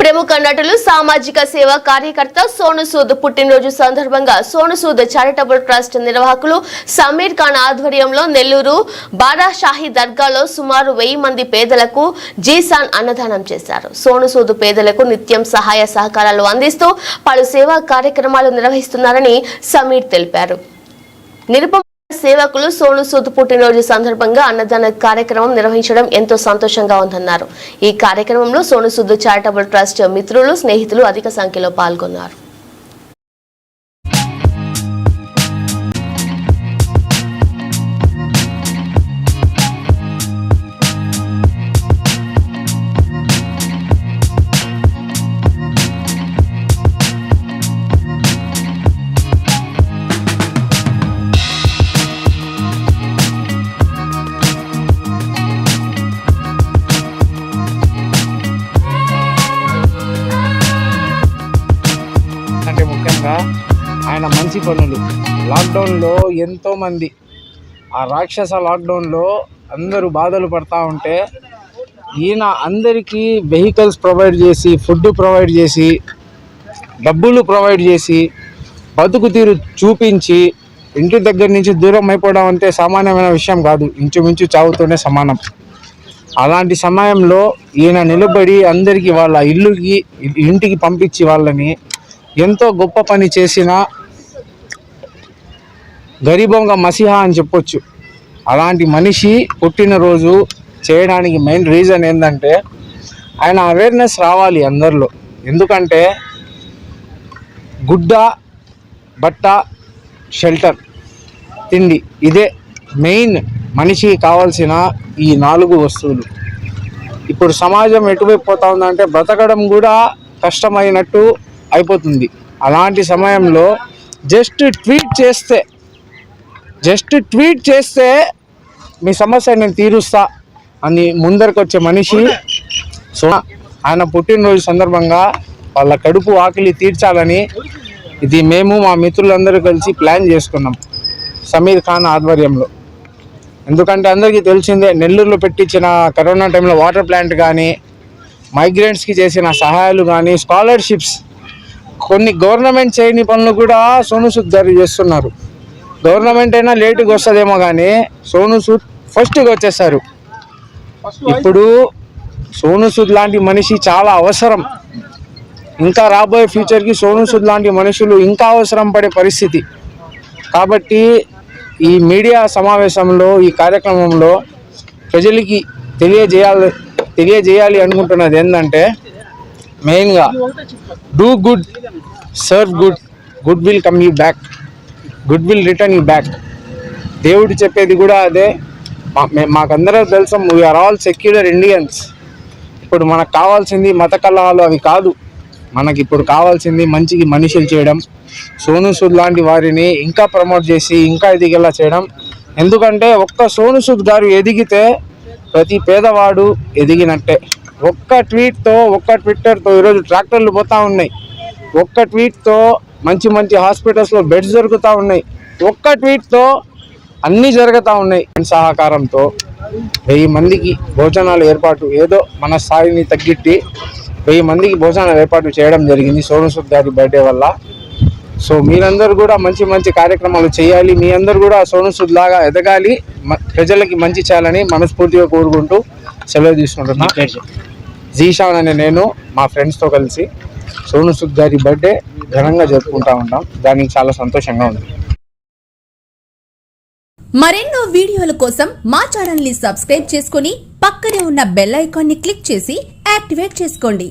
ప్రముఖ నటులు సామాజిక సేవా కార్యకర్త సోను సూద్ పుట్టినరోజు సందర్భంగా సోను సూద్ చారిటబుల్ ట్రస్ట్ నిర్వాహకులు సమీర్ ఖాన్ ఆధ్వర్యంలో నెల్లూరు బారాషాహి దర్గాలో సుమారు 1000 మంది పేదలకు జీసాన్ అన్నదానం చేశారు. సోను సూద్ పేదలకు నిత్యం సహాయ సహకారాలు అందిస్తూ పలు సేవా కార్యక్రమాలు నిర్వహిస్తున్నారని సమీర్ తెలిపారు. సేవకులు సోను సూద్ పుట్టినరోజు సందర్భంగా అన్నదాన కార్యక్రమం నిర్వహించడం ఎంతో సంతోషంగా ఉందన్నారు. ఈ కార్యక్రమంలో సోను సూద్ చారిటబుల్ ట్రస్ట్ మిత్రులు, స్నేహితులు అధిక సంఖ్యలో పాల్గొన్నారు. ఆయన మంచి పనులు లాక్డౌన్లో ఎంతోమంది ఆ రాక్షస లాక్డౌన్లో అందరూ బాధలు పడతా ఉంటే ఈయన అందరికీ వెహికల్స్ ప్రొవైడ్ చేసి, ఫుడ్ ప్రొవైడ్ చేసి, డబ్బులు ప్రొవైడ్ చేసి, బతుకు తీరు చూపించి ఇంటి దగ్గర నుంచి దూరం అయిపోవడం అంటే సామాన్యమైన విషయం కాదు. ఇంచుమించు చావుతోనే సమానం. అలాంటి సమయంలో ఈయన నిలబడి అందరికీ వాళ్ళ ఇంటికి పంపించి వాళ్ళని ఎంతో గొప్ప పని చేసిన గరీబొంగ మసిహా అని చెప్పొచ్చు. అలాంటి మనిషి పుట్టినరోజు చేయడానికి మెయిన్ రీజన్ ఏంటంటే ఆయన అవేర్నెస్ రావాలి అందరిలో. ఎందుకంటే గుడ్డ, బట్ట, షెల్టర్, తిండి ఇదే మెయిన్ మనిషికి కావాల్సిన ఈ 4 వస్తువులు. ఇప్పుడు సమాజం ఎటువైపు పోతా ఉందంటే బ్రతకడం కూడా కష్టమైనట్టు అయిపోతుంది. అలాంటి సమయంలో జస్ట్ ట్వీట్ చేస్తే మీ సమస్య నేను తీరుస్తా అని ముందరికి వచ్చే మనిషి. సో ఆయన పుట్టినరోజు సందర్భంగా వాళ్ళ కడుపు ఆకలి తీర్చాలని ఇది మేము మా మిత్రులందరూ కలిసి ప్లాన్ చేసుకున్నాం సమీర్ ఖాన్ ఆధ్వర్యంలో. ఎందుకంటే అందరికీ తెలిసిందే, నెల్లూరులో పెట్టించిన కరోనా టైంలో వాటర్ ప్లాంట్ కానీ, మైగ్రెంట్స్కి చేసిన సహాయాలు కానీ, స్కాలర్షిప్స్, కొన్ని గవర్నమెంట్ చేయని పనులు కూడా సోను సూద్ గారు చేస్తున్నారు. గవర్నమెంట్ అయినా లేటుగా వస్తుందేమో కానీ సోను సూద్ ఫస్ట్గా వచ్చేస్తారు. ఇప్పుడు సోను సూద్ లాంటి మనిషి చాలా అవసరం. ఇంకా రాబోయే ఫ్యూచర్కి సోను సూద్ లాంటి మనుషులు ఇంకా అవసరం పడే పరిస్థితి. కాబట్టి ఈ మీడియా సమావేశంలో, ఈ కార్యక్రమంలో ప్రజలకి తెలియజేయాలి అనుకుంటున్నది ఏంటంటే మెయిన్గా do good, serve good, good will come you back, good will return you back. దేవుడు చెప్పేది కూడా అదే. మాకందరూ తెలుసు, వీఆర్ ఆల్ సెక్యులర్ ఇండియన్స్. ఇప్పుడు మనకు కావాల్సింది మత కలహాలు అవి కాదు. మనకి ఇప్పుడు కావాల్సింది మంచికి మనుషులు చేయడం, సోను సూద్ లాంటి వారిని ఇంకా ప్రమోట్ చేసి ఇంకా ఎదిగేలా చేయడం. ఎందుకంటే ఒక్క సోను సూద్ గారు ఎదిగితే ప్రతి పేదవాడు ఎదిగినట్టే. ఒక్క ట్వీట్తో, ఒక్క ట్విట్టర్తో ఈరోజు ట్రాక్టర్లు పోతూ ఉన్నాయి. ఒక్క ట్వీట్తో మంచి మంచి హాస్పిటల్స్లో బెడ్స్ దొరుకుతూ ఉన్నాయి. ఒక్క ట్వీట్తో అన్నీ జరుగుతూ ఉన్నాయి. సహకారంతో 1000 మందికి భోజనాలు ఏర్పాటు, ఏదో మన స్థాయిని తగ్గిట్టి 1000 మందికి భోజనాలు ఏర్పాటు చేయడం జరిగింది సోను సూద్ గారి బర్త్డే వల్ల. సో మీరందరూ కూడా మంచి మంచి కార్యక్రమాలు చేయాలి. మీ అందరూ కూడా సోను సూద్ లాగా ఎదగాలి, ప్రజలకి మంచి చేయాలని మనస్ఫూర్తిగా కోరుకుంటూ సెలవు తీసుకుంటున్నా. జీషాన్ అనే నేను మా ఫ్రెండ్స్తో కలిసి సోను సూద్ గారి బర్త్డే ఘనంగా జరుపుకుంటూ ఉంటాం. దానికి చాలా సంతోషంగా ఉంది. మరెన్నో వీడియోల కోసం మా ఛానల్ ని సబ్స్క్రైబ్ చేసుకుని పక్కనే ఉన్న బెల్ ఐకాన్ ని క్లిక్ చేసి యాక్టివేట్ చేసుకోండి.